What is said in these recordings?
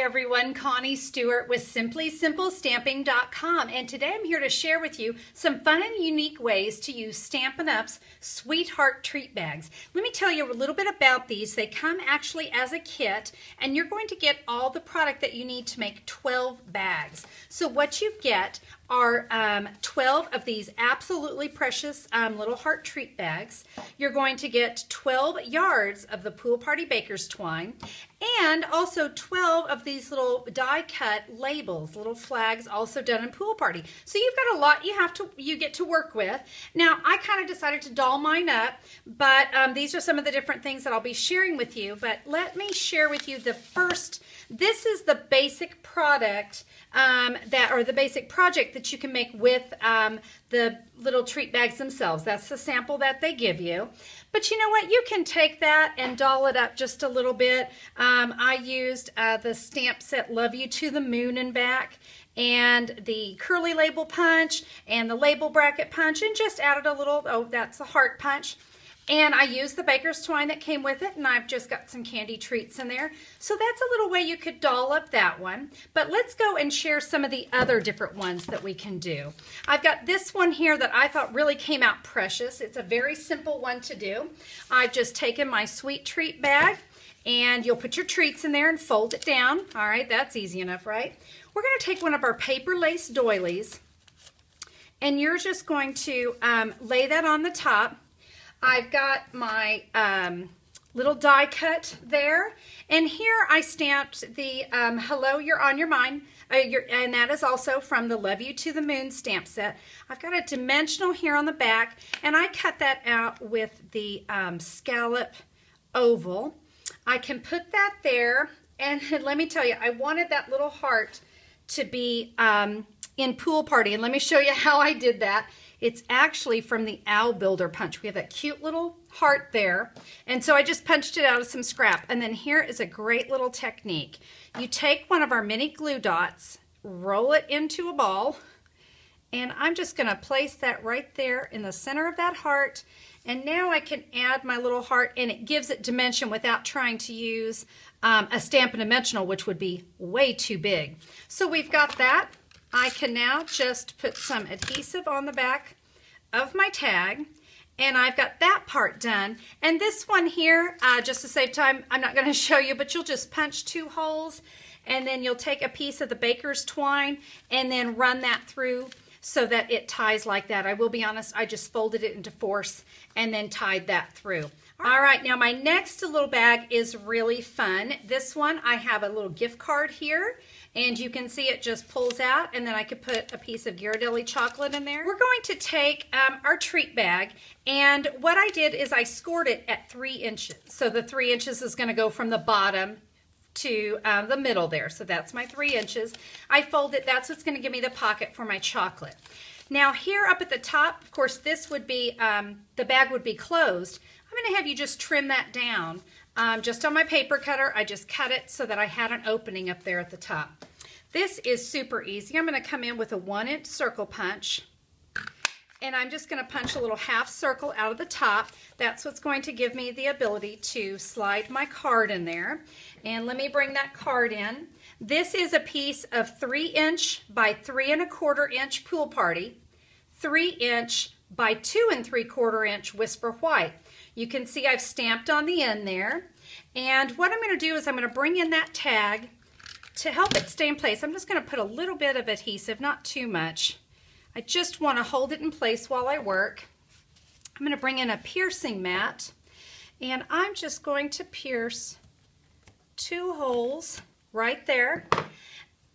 everyone, Connie Stewart with SimplySimpleStamping.com, and today I'm here to share with you some fun and unique ways to use Stampin' Up's Sweetheart Treat Bags. Let me tell you a little bit about these. They come actually as a kit, and you're going to get all the product that you need to make 12 bags. So what you get are 12 of these absolutely precious little heart treat bags. You're going to get 12 yards of the Pool Party Baker's twine, and also 12 of these little die-cut labels, little flags, also done in Pool Party. So you've got a lot you get to work with. Now, I kind of decided to doll mine up, but these are some of the different things that I'll be sharing with you. But let me share with you the first. This is the basic product the basic project that you can make with the little treat bags themselves. That's the sample that they give you. But you know what? You can take that and doll it up just a little bit. I used the stamp set Love You to the Moon and Back, and the curly label punch, and the label bracket punch, and just added a little, oh, that's a heart punch. And I used the baker's twine that came with it, and I've just got some candy treats in there. So that's a little way you could doll up that one. But let's go and share some of the other different ones that we can do. I've got this one here that I thought really came out precious. It's a very simple one to do. I've just taken my sweet treat bag, and you'll put your treats in there and fold it down. All right, that's easy enough, right? We're going to take one of our paper lace doilies, and you're just going to lay that on the top. I've got my little die cut there, and here I stamped the Hello, You're on Your Mind, and that is also from the Love You to the Moon stamp set. I've got a dimensional here on the back, and I cut that out with the Scallop oval. I can put that there, and let me tell you, I wanted that little heart to be in Pool Party, and let me show you how I did that. It's actually from the Owl Builder punch. We have that cute little heart there, and so I just punched it out of some scrap. And then here is a great little technique. You take one of our mini glue dots, roll it into a ball, and I'm just going to place that right there in the center of that heart. And now I can add my little heart, and it gives it dimension without trying to use a Stampin' Dimensional, which would be way too big. So we've got that. I can now just put some adhesive on the back of my tag, and I've got that part done. And this one here, just to save time, I'm not going to show you, but you'll just punch 2 holes, and then you'll take a piece of the baker's twine and then run that through so that it ties like that. I will be honest, I just folded it into 4s and then tied that through. All right, now my next little bag is really fun. This one, I have a little gift card here, and you can see it just pulls out, and then I could put a piece of Ghirardelli chocolate in there. We're going to take our treat bag, and what I did is I scored it at 3 inches. So the 3 inches is going to go from the bottom to the middle there. So that's my 3 inches. I fold it, that's what's going to give me the pocket for my chocolate. Now here up at the top, of course, this would be, the bag would be closed. I'm going to have you just trim that down. Just on my paper cutter, I just cut it so that I had an opening up there at the top. This is super easy. I'm going to come in with a 1-inch circle punch, and I'm just going to punch a little half circle out of the top. That's what's going to give me the ability to slide my card in there. And let me bring that card in. This is a piece of 3-inch by 3 1/4 inch Pool Party, 3-inch by 2 3/4 inch Whisper White. You can see I've stamped on the end there. And what I'm going to do is I'm going to bring in that tag to help it stay in place. I'm just going to put a little bit of adhesive, not too much. I just want to hold it in place while I work. I'm going to bring in a piercing mat, and I'm just going to pierce 2 holes right there.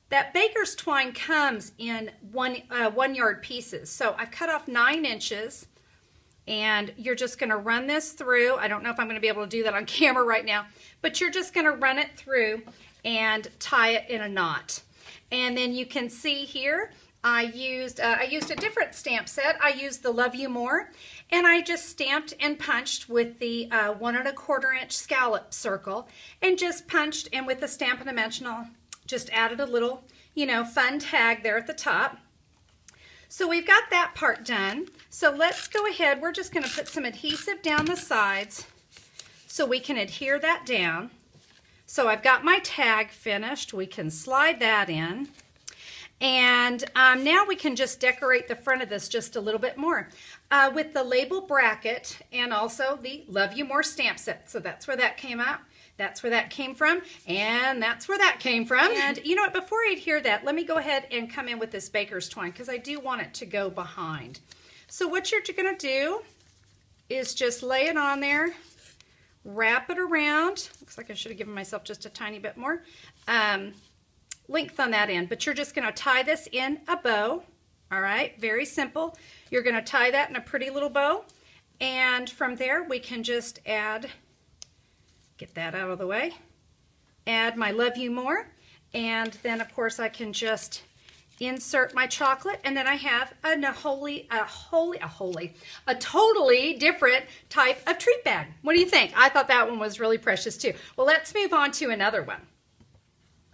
That baker's twine comes in 1 yard pieces. So I cut off 9 inches, and you're just going to run this through. I don't know if I'm going to be able to do that on camera right now, but you're just going to run it through and tie it in a knot. And then you can see here I used a different stamp set. I used the Love You More, and I just stamped and punched with the 1 1/4 inch scallop circle, and just punched, and with the Stampin' Dimensional just added a little, you know, fun tag there at the top. So we've got that part done. So let's go ahead. We're just going to put some adhesive down the sides so we can adhere that down. So I've got my tag finished. We can slide that in. And now we can just decorate the front of this just a little bit more with the label bracket and also the Love You More stamp set. So that's where that came out. That's where that came from, and that's where that came from. And you know what, before I hear that, let me go ahead and come in with this baker's twine because I do want it to go behind. So what you're going to do is just lay it on there, wrap it around. Looks like I should have given myself just a tiny bit more length on that end, but you're just going to tie this in a bow. All right, very simple. You're going to tie that in a pretty little bow, and from there we can just add, get that out of the way, add my Love You More, and then of course I can just insert my chocolate, and then I have a totally different type of treat bag. What do you think? I thought that one was really precious too. Well, let's move on to another one.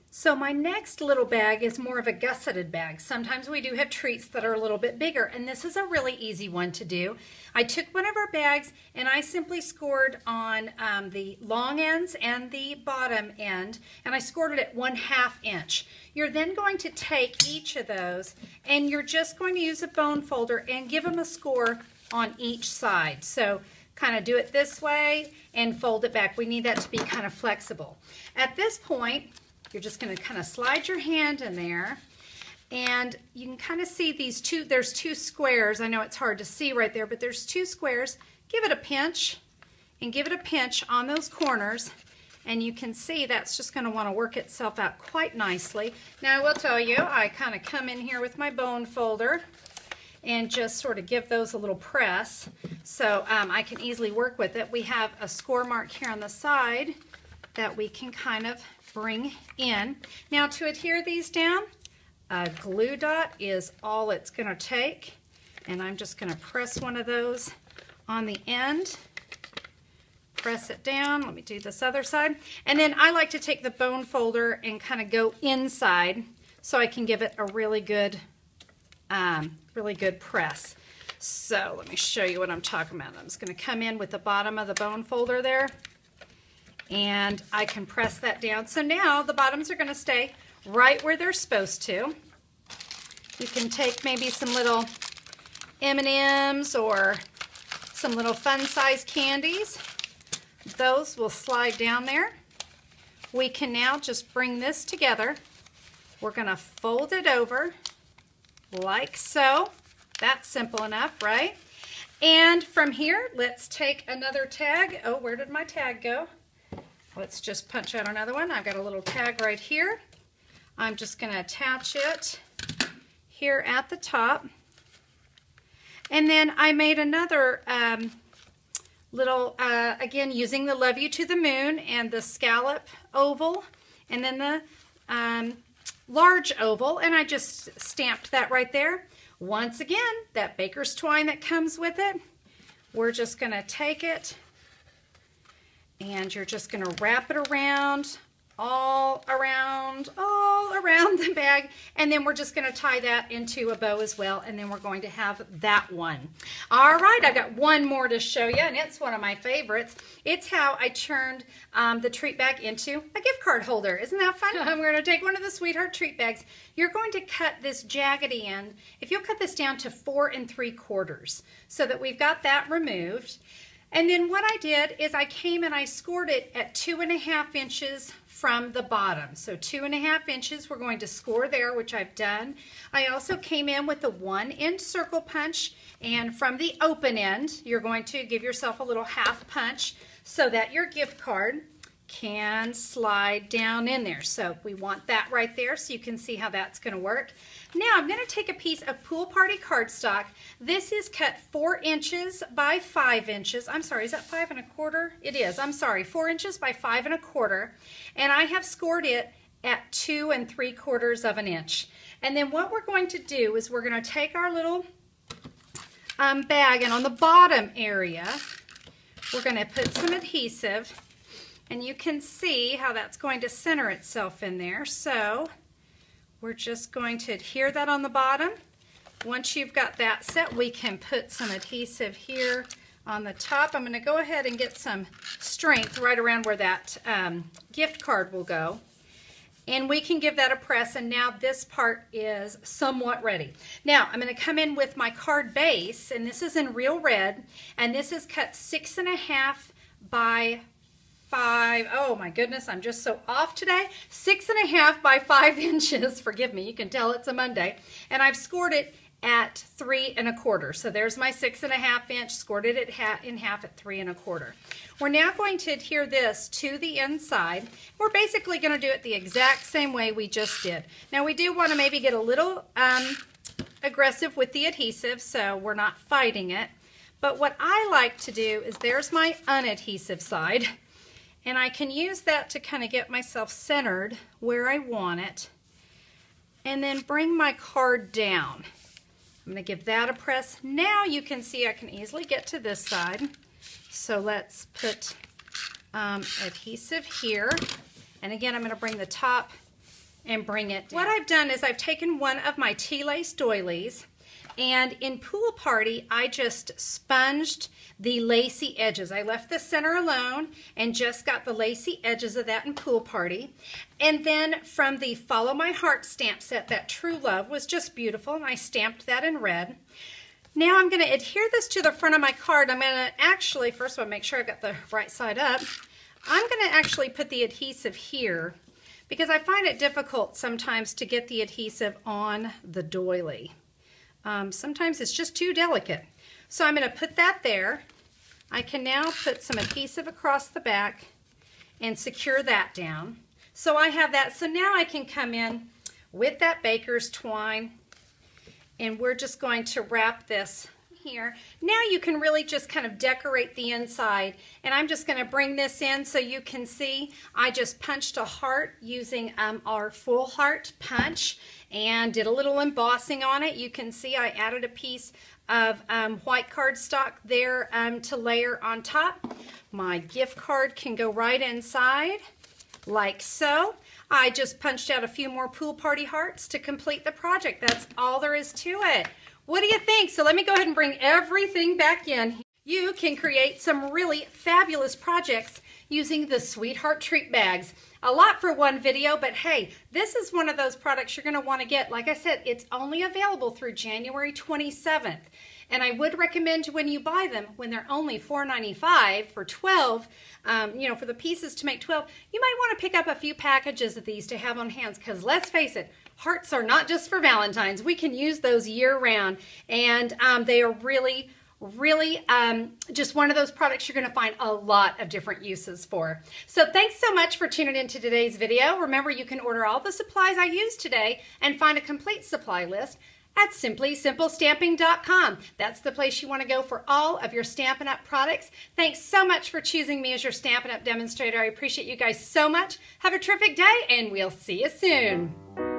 So my next little bag is more of a gusseted bag. Sometimes we do have treats that are a little bit bigger, and this is a really easy one to do. I took one of our bags and I simply scored on the long ends and the bottom end, and I scored it at 1/2 inch. You're then going to take each of those and you're just going to use a bone folder and give them a score on each side. So kind of do it this way and fold it back. We need that to be kind of flexible. At this point, you're just going to kind of slide your hand in there, and you can kind of see these two, there's two squares. I know it's hard to see right there, but there's two squares. Give it a pinch, and give it a pinch on those corners, and you can see that's just going to want to work itself out quite nicely. Now I will tell you, I kind of come in here with my bone folder and just sort of give those a little press so I can easily work with it. We have a score mark here on the side that we can kind of bring in. Now to adhere these down, a glue dot is all it's going to take, and I'm just going to press one of those on the end, press it down. Let me do this other side, and then I like to take the bone folder and kind of go inside so I can give it a really good press. So let me show you what I'm talking about. I'm just going to come in with the bottom of the bone folder there, and I can press that down. So now the bottoms are going to stay right where they're supposed to. You can take maybe some little M&Ms or some little fun-sized candies. Those will slide down there. We can now just bring this together. We're going to fold it over like so. That's simple enough, right? And from here, let's take another tag. Oh, where did my tag go? Let's just punch out another one. I've got a little tag right here. I'm just going to attach it here at the top. And then I made another little, again, using the Love You to the Moon and the scallop oval, and then the large oval, and I just stamped that right there. Once again, that baker's twine that comes with it, we're just going to take it, and you're just going to wrap it around, all around the bag, and then we're just going to tie that into a bow as well, and then we're going to have that one. All right, I've got one more to show you, and it's one of my favorites. It's how I turned the treat bag into a gift card holder. Isn't that fun? I'm going to take one of the Sweetheart treat bags. You're going to cut this jaggedy end. If you'll cut this down to 4 3/4 so that we've got that removed. And then what I did is I came and I scored it at 2.5 inches from the bottom. So 2.5 inches, we're going to score there, which I've done. I also came in with the 1-inch circle punch, and from the open end, you're going to give yourself a little half punch so that your gift card can slide down in there. So we want that right there so you can see how that's going to work. Now I'm going to take a piece of Pool Party cardstock. This is cut 4 inches by 5 inches. I'm sorry, is that 5 1/4? It is. I'm sorry, 4 inches by 5 1/4. And I have scored it at 2 3/4 of an inch. And then what we're going to do is we're going to take our little bag, and on the bottom area, we're going to put some adhesive. And you can see how that's going to center itself in there. So we're just going to adhere that on the bottom. Once you've got that set, we can put some adhesive here on the top. I'm going to go ahead and get some strength right around where that gift card will go. And we can give that a press, and now this part is somewhat ready. Now, I'm going to come in with my card base, and this is in Real Red, and this is cut 6.5 by 5. Oh my goodness, I'm just so off today. 6.5 by 5 inches. Forgive me, you can tell it's a Monday. And I've scored it at 3 1/4. So there's my 6.5 inch, scored it in half at 3 1/4. We're now going to adhere this to the inside. We're basically going to do it the exact same way we just did. Now we do want to maybe get a little aggressive with the adhesive, so we're not fighting it. But what I like to do is, there's my unadhesive side, and I can use that to kind of get myself centered where I want it, and then bring my card down. I'm going to give that a press. Now you can see I can easily get to this side. So let's put adhesive here. And again, I'm going to bring the top and bring it down. What I've done is I've taken one of my tea lace doilies, and in Pool Party, I just sponged the lacy edges. I left the center alone and just got the lacy edges of that in Pool Party. And then from the Follow My Heart stamp set, that True Love was just beautiful, and I stamped that in red. Now I'm going to adhere this to the front of my card. I'm going to actually, first of all, make sure I've got the right side up. I'm going to actually put the adhesive here, because I find it difficult sometimes to get the adhesive on the doily. Sometimes it's just too delicate. So I'm going to put that there. I can now put some adhesive across the back and secure that down. So I have that. So now I can come in with that baker's twine, and we're just going to wrap this here. Now you can really just kind of decorate the inside, and I'm just going to bring this in so you can see I just punched a heart using our full heart punch and did a little embossing on it. You can see I added a piece of white cardstock there to layer on top. My gift card can go right inside like so. I just punched out a few more Pool Party hearts to complete the project. That's all there is to it. What do you think? So let me go ahead and bring everything back in. You can create some really fabulous projects using the Sweetheart Treat Bags. A lot for one video, but hey, this is one of those products you're going to want to get. Like I said, it's only available through January 27th. And I would recommend when you buy them, when they're only $4.95 for 12, you know, for the pieces to make 12, you might want to pick up a few packages of these to have on hands, because let's face it, hearts are not just for Valentine's. We can use those year-round, and they are really just one of those products you're going to find a lot of different uses for. So thanks so much for tuning into today's video. Remember, you can order all the supplies I used today and find a complete supply list at simplysimplestamping.com. That's the place you want to go for all of your Stampin' Up! Products. Thanks so much for choosing me as your Stampin' Up! Demonstrator. I appreciate you guys so much. Have a terrific day, and we'll see you soon.